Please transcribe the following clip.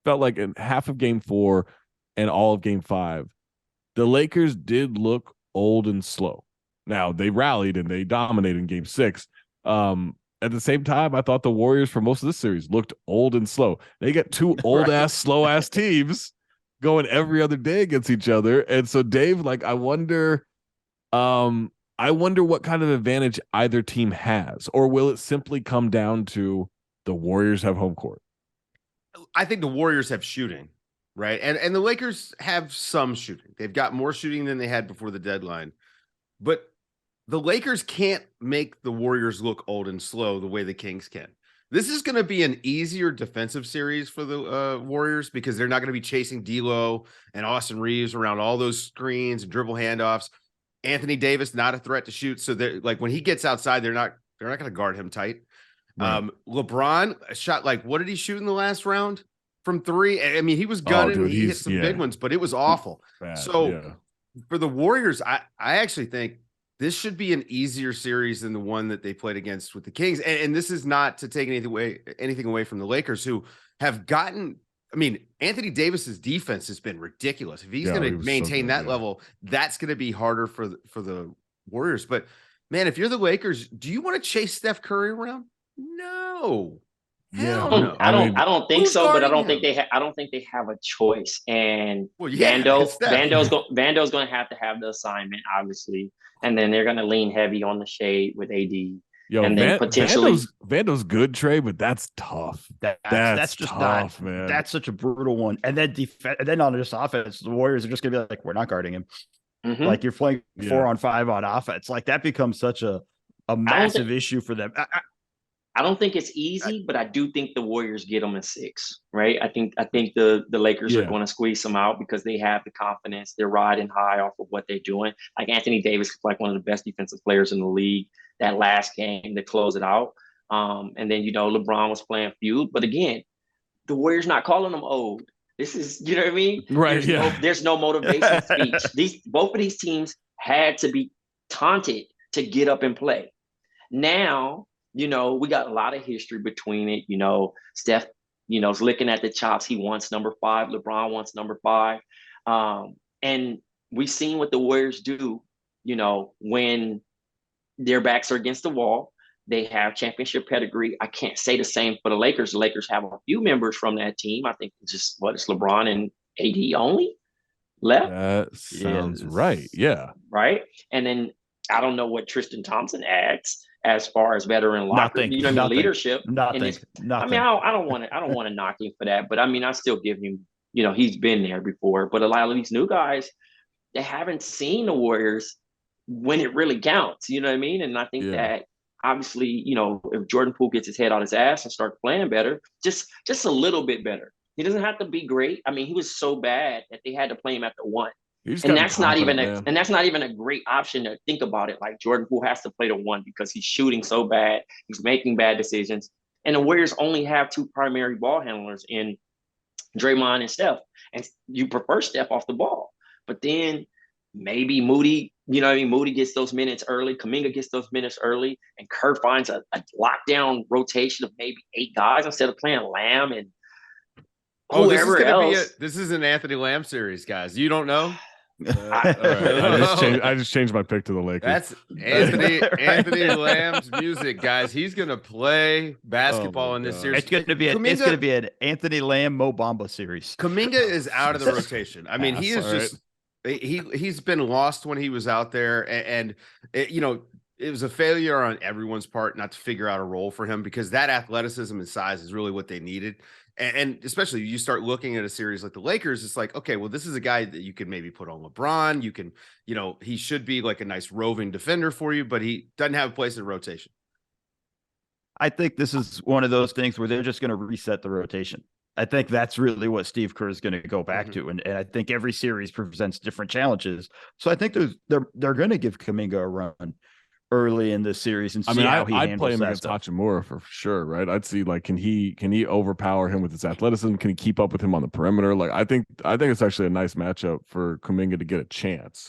felt like in half of game 4 and all of game 5, the Lakers did look old and slow. Now they rallied and they dominated in game 6. At the same time, I thought the Warriors for most of this series looked old and slow. They got two old ass, slow ass teams going every other day against each other. And so Dave, like, I wonder what kind of advantage either team has, or will it simply come down to the Warriors have home court? I think the Warriors have shooting, right? And the Lakers have some shooting. They've got more shooting than they had before the deadline. But the Lakers can't make the Warriors look old and slow the way the Kings can. This is going to be an easier defensive series for the Warriors because they're not going to be chasing D'Lo and Austin Reeves around all those screens and dribble handoffs. Anthony Davis, not a threat to shoot. So they're like, when he gets outside, they're not going to guard him tight. Right. LeBron shot, like, what did he shoot in the last round from 3? I mean, he was gunning. Dude, he hit some big ones, but it was awful. Bad, so for the Warriors, I actually think this should be an easier series than the one that they played against with the Kings. And this is not to take anything away from the Lakers, who have gotten, I mean, Anthony Davis's defense has been ridiculous. If he's going to maintain that level, that's going to be harder for the Warriors. But man, if you're the Lakers, do you want to chase Steph Curry around? No. No. I don't think so, but I don't think they have a choice. And Vando's going to have the assignment, obviously, and then they're going to lean heavy on the shade with AD. And then potentially Vando's good, Trey, but that's tough. That's just tough, not, man. That's such a brutal one. And then and then on just offense, the Warriors are just gonna be like, we're not guarding him. Mm-hmm. Like, you're playing 4-on-5 on offense. Like, that becomes such a massive issue for them. I don't think it's easy, but I do think the Warriors get them in 6, right? I think the Lakers are going to squeeze them out because they have the confidence. They're riding high off of what they're doing. Like, Anthony Davis is like one of the best defensive players in the league. That last game to close it out. And then, LeBron was playing feud. But again, the Warriors not calling them old. This is, you know what I mean? Right. There's no motivation speech. Both of these teams had to be taunted to get up and play. Now, we got a lot of history between it. Steph, is licking at the chops. He wants number 5. LeBron wants number 5. And we've seen what the Warriors do, when their backs are against the wall. They have championship pedigree. I can't say the same for the Lakers. The Lakers have a few members from that team. I think it's LeBron and AD only left. That sounds right. Yeah. Right. And then I don't know what Tristan Thompson adds as far as veteran leadership. Nothing. I mean, I don't want to knock him for that, but I mean, I still give him, he's been there before. But a lot of these new guys, they haven't seen the Warriors when it really counts, you know what I mean? And I think that obviously, if Jordan Poole gets his head out his ass and starts playing better, just a little bit better. He doesn't have to be great. I mean, he was so bad that they had to play him at the 1. And that's not even a great option to think about it. Like, Jordan Poole has to play the 1 because he's shooting so bad. He's making bad decisions. And the Warriors only have 2 primary ball handlers in Draymond and Steph. And you prefer Steph off the ball. But then maybe Moody, Moody gets those minutes early. Kuminga gets those minutes early. And Kerr finds a lockdown rotation of maybe 8 guys instead of playing Lamb and whoever else. This is an Anthony Lamb series, guys. You don't know? I just changed my pick to the Lakers. That's Anthony Lamb's music, guys. He's gonna play basketball in this series. It's gonna be an Anthony Lamb Mo Bamba series. Kuminga is out of the rotation. I mean, he is just he's been lost when he was out there, and it was a failure on everyone's part not to figure out a role for him, because that athleticism and size is really what they needed. And especially you start looking at a series like the Lakers, it's like, okay, well, this is a guy that you could maybe put on LeBron. You can, he should be like a nice roving defender for you, but he doesn't have a place in rotation. I think this is one of those things where they're just going to reset the rotation. I think that's really what Steve Kerr is going to go back to. And I think every series presents different challenges. So I think they're going to give Kuminga a run early in this series and see how he handles I'd play him against stuff. Hachimura for sure, right? I'd see, like, can he overpower him with his athleticism? Can he keep up with him on the perimeter? Like, I think it's actually a nice matchup for Kuminga to get a chance.